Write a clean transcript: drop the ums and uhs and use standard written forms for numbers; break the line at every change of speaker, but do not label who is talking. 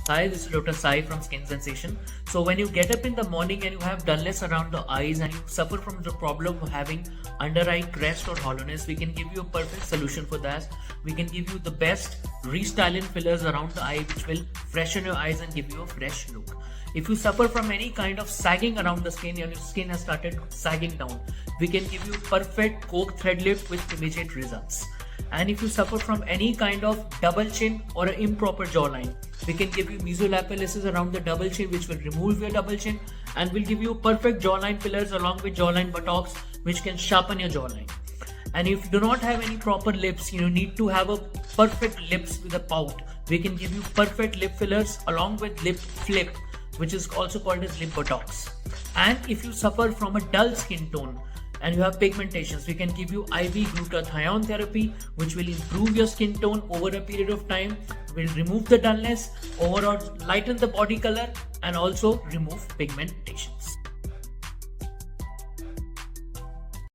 Hi, this is Dr. Sai from Skin Sensation. So when you get up in the morning and you have dullness around the eyes and you suffer from the problem of having under eye crest or hollowness, we can give you a perfect solution for that. We can give you the best restyling fillers around the eye which will freshen your eyes and give you a fresh look. If you suffer from any kind of sagging around the skin and your skin has started sagging down, we can give you perfect coke thread lift with immediate results. And if you suffer from any kind of double chin or an improper jawline, we can give you mesolapilysis around the double chin which will remove your double chin and will give you perfect jawline fillers along with jawline buttocks which can sharpen your jawline. And if you do not have any proper lips, you need to have a perfect lips with a pout, we can give you perfect lip fillers along with lip flip which is also called as lip buttocks. And if you suffer from a dull skin tone, and you have pigmentations, we can give you IV glutathione therapy which will improve your skin tone over a period of time, will remove the dullness, overall lighten the body color and also remove pigmentations.